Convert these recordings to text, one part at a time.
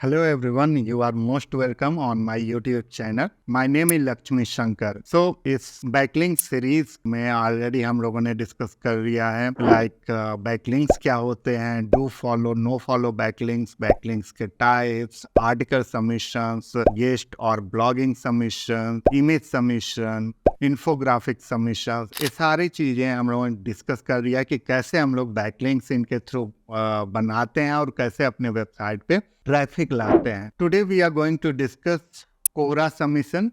Hello everyone, you are most welcome on my YouTube channel. My name is Lakshmi Shankar. So इस backlink series में already हम लोगों ने discuss कर लिया है लाइक बैकलिंक्स क्या होते हैं, do follow no follow backlinks, backlinks के टाइप्स, आर्टिकल सबमिशंस, गेस्ट और blogging submission, image submission, infographic submission, ये सारी चीज़ें हम लोगों ने डिस्कस कर लिया कि कैसे हम लोग बैकलिंक्स इनके थ्रू बनाते हैं और कैसे अपने वेबसाइट पे ट्रैफिक लाते हैं। Today we are going to discuss Quora submission.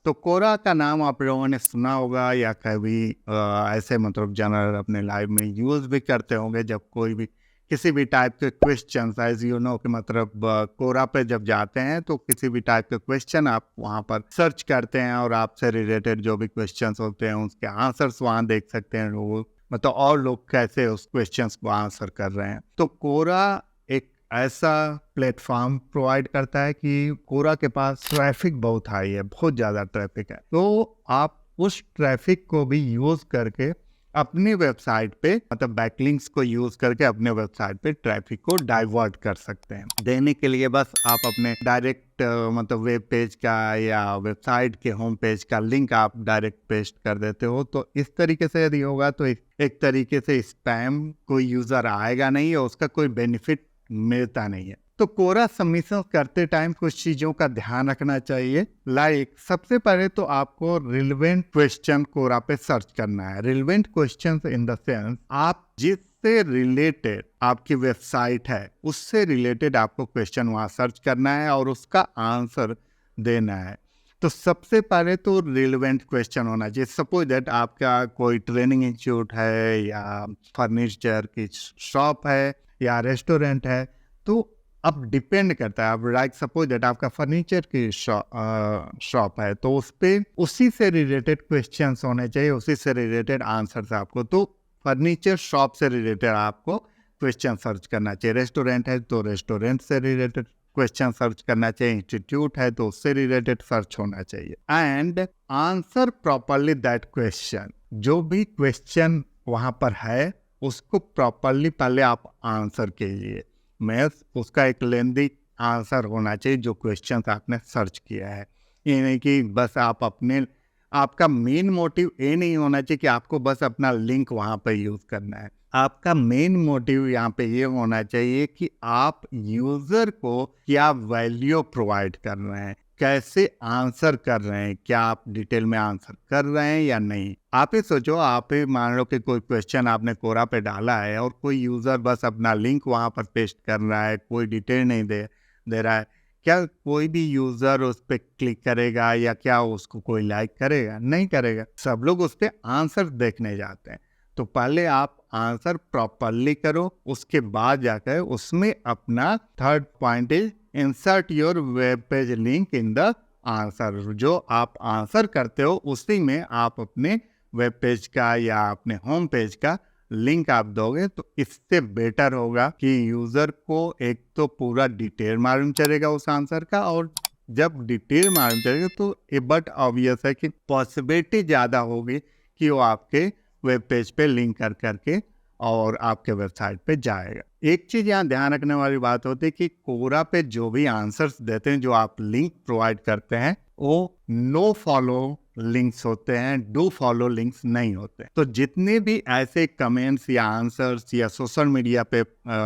तो कोरा का नाम आप लोगों ने सुना होगा या कभी ऐसे मतलब जनरल अपने लाइफ में यूज़ भी करते होंगे जब कोई भी किसी भी टाइप के क्वेश्चन एज यू नो कि मतलब कोरा पे जब जाते हैं तो किसी भी टाइप के क्वेश्चन आप वहाँ पर सर्च करते हैं और आपसे रिलेटेड जो भी क्वेश्चंस होते हैं उसके आंसर्स वहाँ देख सकते हैं लोग, मतलब और लोग कैसे उस क्वेश्चंस को आंसर कर रहे हैं। तो कोरा एक ऐसा प्लेटफॉर्म प्रोवाइड करता है कि कोरा के पास ट्रैफिक बहुत हाई है, बहुत ज़्यादा ट्रैफिक है, तो आप उस ट्रैफिक को भी यूज़ करके अपनी वेबसाइट पे मतलब बैकलिंक्स को यूज़ करके अपने वेबसाइट पे ट्रैफिक को डाइवर्ट कर सकते हैं। देने के लिए बस आप अपने डायरेक्ट मतलब वेब पेज का या वेबसाइट के होम पेज का लिंक आप डायरेक्ट पेस्ट कर देते हो। तो इस तरीके से यदि होगा तो एक तरीके से स्पैम कोई यूज़र आएगा नहीं और उसका कोई बेनिफिट मिलता नहीं है। तो कोरा सबमिशन करते टाइम कुछ चीज़ों का ध्यान रखना चाहिए। लाइक सबसे पहले तो आपको रिलेवेंट क्वेश्चन कोरा पे सर्च करना है। Relevant question in the sense आप जिससे रिलेटेड आपकी वेबसाइट है उससे रिलेटेड आपको क्वेश्चन वहाँ सर्च करना है और उसका आंसर देना है। तो सबसे पहले तो रिलेवेंट क्वेश्चन होना चाहिए। सपोज दैट आपका कोई ट्रेनिंग इंस्टीट्यूट है या फर्नीचर की शॉप है या रेस्टोरेंट है, तो अब डिपेंड करता है। अब लाइक सपोज दैट आपका फर्नीचर की शॉप है तो उस पर उसी से रिलेटेड क्वेश्चंस होने चाहिए, उसी से रिलेटेड आंसर्स आपको। तो फर्नीचर शॉप से रिलेटेड आपको क्वेश्चन सर्च करना चाहिए। रेस्टोरेंट है तो रेस्टोरेंट से रिलेटेड क्वेश्चन सर्च करना चाहिए। इंस्टीट्यूट है तो उससे रिलेटेड सर्च होना चाहिए। And answer properly that question. जो भी क्वेश्चन वहाँ पर है उसको प्रॉपरली पहले आप आंसर कीजिए। मैं उसका एक लेंदी आंसर होना चाहिए जो क्वेश्चन आपने सर्च किया है। ये नहीं कि बस आपका मेन मोटिव ये नहीं होना चाहिए कि आपको बस अपना लिंक वहाँ पर यूज़ करना है। आपका मेन मोटिव यहाँ पे ये होना चाहिए कि आप यूज़र को क्या वैल्यू प्रोवाइड कर रहे हैं, कैसे आंसर कर रहे हैं, क्या आप डिटेल में आंसर कर रहे हैं या नहीं। आप ही सोचो, आप ही मान लो कि कोई क्वेश्चन आपने कोरा पे डाला है और कोई यूज़र बस अपना लिंक वहाँ पर पेस्ट कर रहा है, कोई डिटेल नहीं दे रहा है, क्या कोई भी यूज़र उस पर क्लिक करेगा या क्या उसको कोई लाइक करेगा? नहीं करेगा। सब लोग उस पर आंसर देखने जाते हैं। तो पहले आप आंसर प्रॉपरली करो, उसके बाद जाकर उसमें अपना third point is insert your web page link in the answer. जो आप आंसर करते हो उसी में आप अपने वेब पेज का या अपने होम पेज का लिंक आप दोगे तो इससे बेटर होगा कि यूज़र को एक तो पूरा डिटेल मालूम चलेगा उस आंसर का, और जब डिटेल मालूम चलेगा तो ये बट ऑब्वियस है कि पॉसिबिलिटी ज़्यादा होगी कि वो आपके वेब पेज पे लिंक कर करके और आपके वेबसाइट पे जाएगा। एक चीज़ यहाँ ध्यान रखने वाली बात होती है कि कोरा पे जो भी आंसर्स देते हैं, जो आप लिंक प्रोवाइड करते हैं, वो नो फॉलो लिंक्स होते हैं, डू फॉलो लिंक्स नहीं होते। तो जितने भी ऐसे कमेंट्स या आंसर्स या सोशल मीडिया पे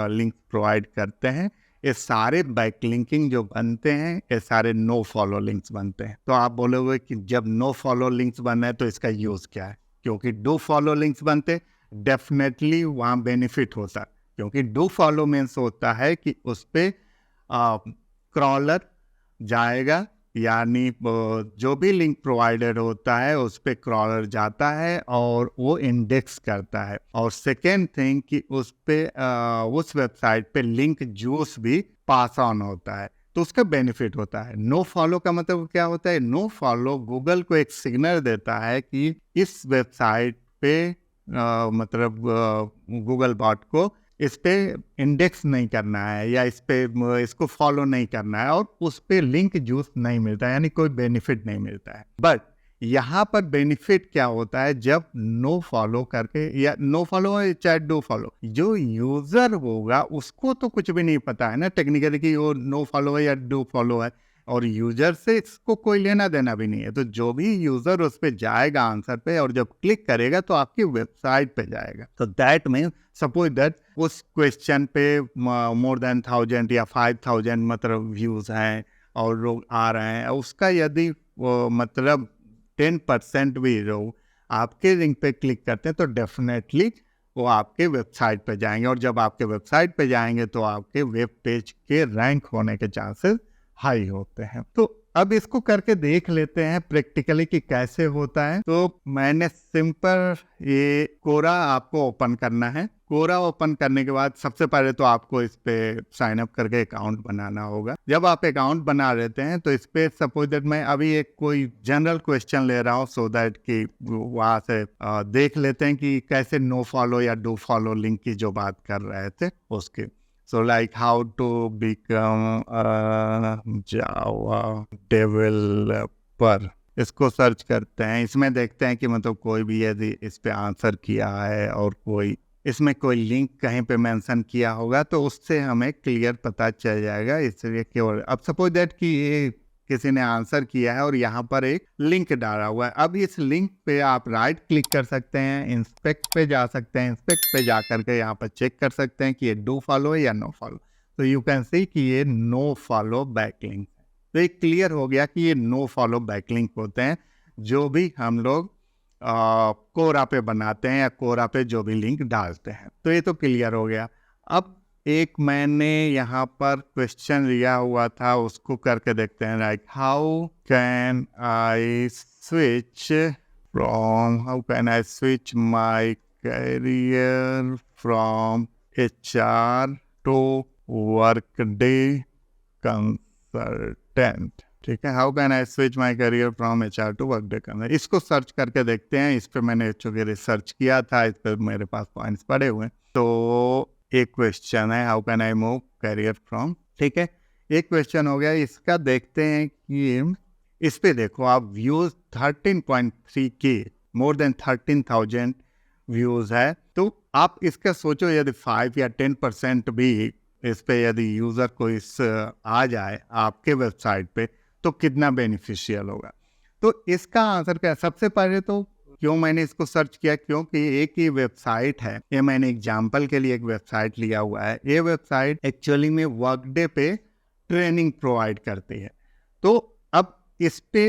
लिंक प्रोवाइड करते हैं, ये सारे बैकलिंकिंग जो बनते हैं ये सारे नो फॉलो लिंक्स बनते हैं। तो आप बोलोगे कि जब नो फॉलो लिंक्स बन रहे तो इसका यूज़ क्या है? क्योंकि डू फॉलो लिंक्स बनते डेफिनेटली वहाँ बेनिफिट होता है, क्योंकि डू फॉलो मीन्स होता है कि उस पर क्रॉलर जाएगा, यानी जो भी लिंक प्रोवाइडर होता है उस पर क्रॉलर जाता है और वो इंडेक्स करता है। और सेकेंड थिंग कि उस पे उस वेबसाइट पे लिंक जूस भी पास ऑन होता है, तो उसका बेनिफिट होता है। नो फॉलो का मतलब क्या होता है? नो फॉलो गूगल को एक सिग्नल देता है कि इस वेबसाइट पे मतलब गूगल बॉट को इस पे इंडेक्स नहीं करना है या इसको फॉलो नहीं करना है और उस पे लिंक जूस नहीं मिलता है, यानी कोई बेनिफिट नहीं मिलता है। बट यहाँ पर बेनिफिट क्या होता है, जब नो फॉलो करके या नो फॉलो है चाहे डू फॉलो, जो यूजर होगा उसको तो कुछ भी नहीं पता है ना टेक्निकली कि वो नो फॉलो है या डू फॉलो है, और यूजर से इसको कोई लेना देना भी नहीं है। तो जो भी यूजर उस पे जाएगा आंसर पे, और जब क्लिक करेगा तो आपकी वेबसाइट पे जाएगा। तो दैट मीन सपोज दैट उस क्वेश्चन पे मोर देन 1000 या 5000 मतलब व्यूज हैं और लोग आ रहे हैं, उसका यदि मतलब 10% भी लोग आपके लिंक पे क्लिक करते हैं तो डेफिनेटली वो आपके वेबसाइट पे जाएंगे, और जब आपके वेबसाइट पे जाएंगे तो आपके वेब पेज के रैंक होने के चांसेस हाई होते हैं। तो अब इसको करके देख लेते हैं प्रैक्टिकली कि कैसे होता है। तो मैंने सिंपल ये कोरा आपको ओपन करना है। कोरा ओपन करने के बाद सबसे पहले तो आपको इस पे साइन अप करके अकाउंट बनाना होगा। जब आप अकाउंट बना लेते हैं तो इस पे सपोज दैट मैं अभी एक कोई जनरल क्वेश्चन ले रहा हूँ, सो दैट कि वहां से देख लेते हैं कि कैसे नो फॉलो या डू फॉलो लिंक की जो बात कर रहे थे उसके। So like how to become a Java developer, इसको सर्च करते हैं। इसमें देखते हैं कि मतलब कोई भी यदि इस पे आंसर किया है और कोई इसमें कोई लिंक कहीं पे मेंशन किया होगा तो उससे हमें क्लियर पता चल जाएगा। इसलिए केवल अब सपोज दैट कि ये किसी ने आंसर किया है और यहाँ पर एक लिंक डाला हुआ है। अब इस लिंक पे आप राइट क्लिक कर सकते हैं, इंस्पेक्ट पे जा सकते हैं, इंस्पेक्ट पे जा करके यहाँ पर चेक कर सकते हैं कि ये डू फॉलो है या नो फॉलो। तो यू कैन सी कि ये नो फॉलो बैकलिंक है। तो ये क्लियर हो गया कि ये नो फॉलो बैकलिंक होते हैं जो भी हम लोग कोरा पे बनाते हैं या कोरा पे जो भी लिंक डालते हैं। तो ये तो क्लियर हो गया। अब एक मैंने यहाँ पर क्वेश्चन लिया हुआ था, उसको करके देखते हैं। Like how can I switch my career from HR to Workday consultant. ठीक है, how can I switch my career from HR to Workday consultant. इसको सर्च करके देखते हैं। इस पे मैंने चूंकि रिसर्च किया था, इस पे मेरे पास पॉइंट्स पड़े हुए हैं। तो एक क्वेश्चन है how can I move career from. ठीक है, एक क्वेश्चन हो गया। इसका देखते हैं कि इस पे देखो आप views 13.3K, more than 13,000 views है। तो आप इसका सोचो यदि 5 या 10% भी इस पे यदि यूजर को इस आ जाए आपके वेबसाइट पे तो कितना बेनिफिशियल होगा। तो इसका आंसर क्या है? सबसे पहले तो क्यों मैंने इसको सर्च किया, क्योंकि एक ही वेबसाइट है, ये मैंने एग्जाम्पल के लिए एक वेबसाइट लिया हुआ है। ये वेबसाइट एक्चुअली में वर्कडे पे ट्रेनिंग प्रोवाइड करती है। तो अब इस पे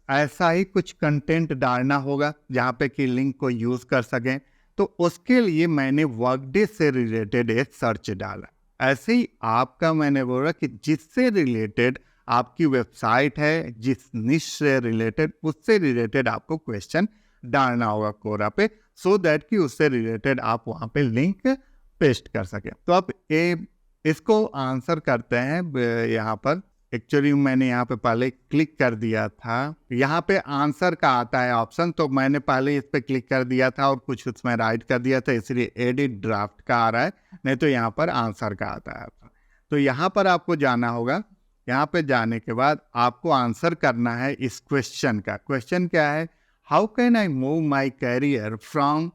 ऐसा ही कुछ कंटेंट डालना होगा जहाँ पे कि लिंक को यूज कर सकें। तो उसके लिए मैंने वर्कडे से रिलेटेड एक सर्च डाला। ऐसे ही आपका मैंने बोला कि जिससे रिलेटेड आपकी वेबसाइट है, जिस निश से रिलेटेड, उससे रिलेटेड आपको क्वेश्चन डालना होगा कोरा पे, सो दैट कि उससे रिलेटेड आप वहां पे लिंक पेस्ट कर सके। तो अब इसको आंसर करते हैं यहाँ पर। एक्चुअली मैंने यहाँ पे पहले क्लिक कर दिया था, यहाँ पे आंसर का आता है ऑप्शन, तो मैंने पहले इस पे क्लिक कर दिया था और कुछ उसमें राइट कर दिया था, इसलिए एडिट ड्राफ्ट का आ रहा है, नहीं तो यहाँ पर आंसर का आता है। तो यहाँ पर आपको जाना होगा। यहाँ पे जाने के बाद आपको आंसर करना है इस क्वेश्चन का। क्वेश्चन क्या है? How can I move my career from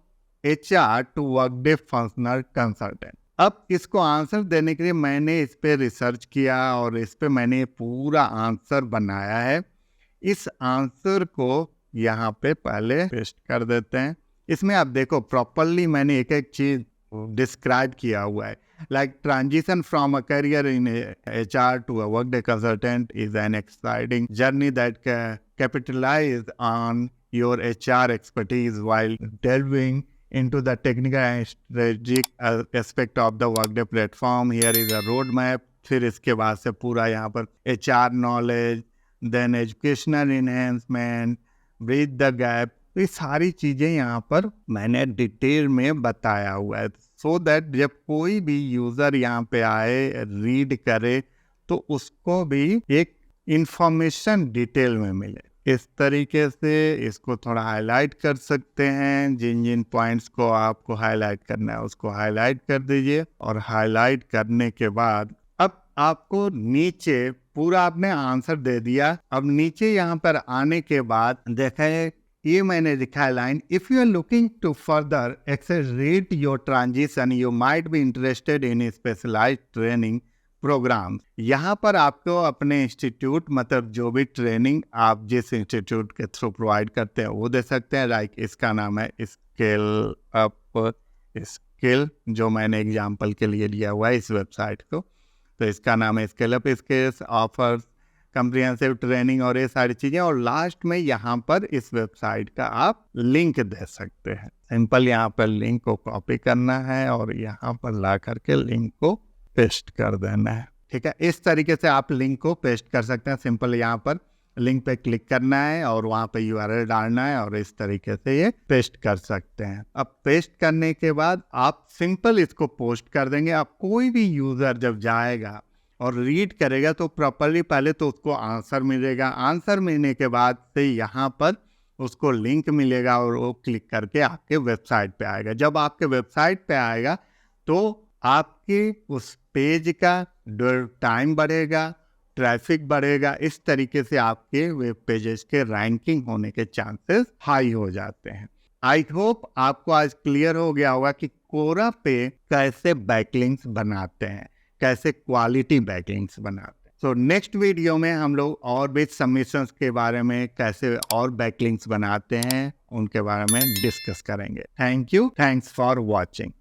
HR to Workday functional consultant. अब इसको आंसर देने के लिए मैंने इस पे रिसर्च किया और इस पे मैंने पूरा आंसर बनाया है। इस आंसर को यहाँ पे पहले पेस्ट कर देते हैं। इसमें आप देखो प्रॉपरली मैंने एक एक चीज डिस्क्राइब किया हुआ है। Like transition from a career in HR to a workday consultant is an exciting journey that capitalizes on your HR expertise while delving into the technical and strategic aspect of the workday platform. Here is a roadmap. फिर इसके बाद से पूरा यहाँ पर HR knowledge, then educational enhancement, bridge the gap, तो ये सारी चीजें यहाँ पर मैंने डिटेल में बताया हुआ है, सो दैट जब कोई भी यूजर यहाँ पे आए, रीड करे, तो उसको भी एक इंफॉर्मेशन डिटेल में मिले। इस तरीके से इसको थोड़ा हाईलाइट कर सकते हैं। जिन जिन पॉइंट्स को आपको हाईलाइट करना है उसको हाईलाइट कर दीजिए, और हाईलाइट करने के बाद अब आपको नीचे पूरा आपने आंसर दे दिया। अब नीचे यहाँ पर आने के बाद देखें, ये मैंने लिखा है line, if you are looking to further accelerate your transition you might be interested in specialised training programme. यहाँ पर आपको अपने इंस्टीट्यूट, मतलब जो भी ट्रेनिंग आप जिस इंस्टीट्यूट के थ्रू प्रोवाइड करते हैं वो दे सकते हैं। लाइक इसका नाम है स्किल अप स्किल, जो मैंने एग्जाम्पल के लिए लिया हुआ है इस वेबसाइट को, तो इसका नाम है skill up skills offers comprehensive training और ये सारी चीज़ें। और लास्ट में यहाँ पर इस वेबसाइट का आप लिंक दे सकते हैं। सिंपल यहाँ पर लिंक को कॉपी करना है और यहाँ पर ला करके लिंक को पेस्ट कर देना है। ठीक है, इस तरीके से आप लिंक को पेस्ट कर सकते हैं। सिंपल यहाँ पर लिंक पे क्लिक करना है और वहाँ पे URL डालना है और इस तरीके से ये पेस्ट कर सकते हैं। अब पेस्ट करने के बाद आप सिंपल इसको पोस्ट कर देंगे। अब कोई भी यूज़र जब जाएगा और रीड करेगा तो प्रॉपरली पहले तो उसको आंसर मिलेगा, आंसर मिलने के बाद से यहाँ पर उसको लिंक मिलेगा और वो क्लिक करके आपके वेबसाइट पे आएगा। जब आपके वेबसाइट पे आएगा तो आपके उस पेज का टाइम बढ़ेगा, ट्रैफिक बढ़ेगा। इस तरीके से आपके वेब पेजेस के रैंकिंग होने के चांसेस हाई हो जाते हैं। आई होप आपको आज क्लियर हो गया होगा कि कोरा पे कैसे बैकलिंक्स बनाते हैं, कैसे क्वालिटी बैकलिंक्स बनाते हैं। सो नेक्स्ट वीडियो में हम लोग और भी सबमिशंस के बारे में, कैसे और बैकलिंक्स बनाते हैं उनके बारे में डिस्कस करेंगे। Thank you, thanks for watching.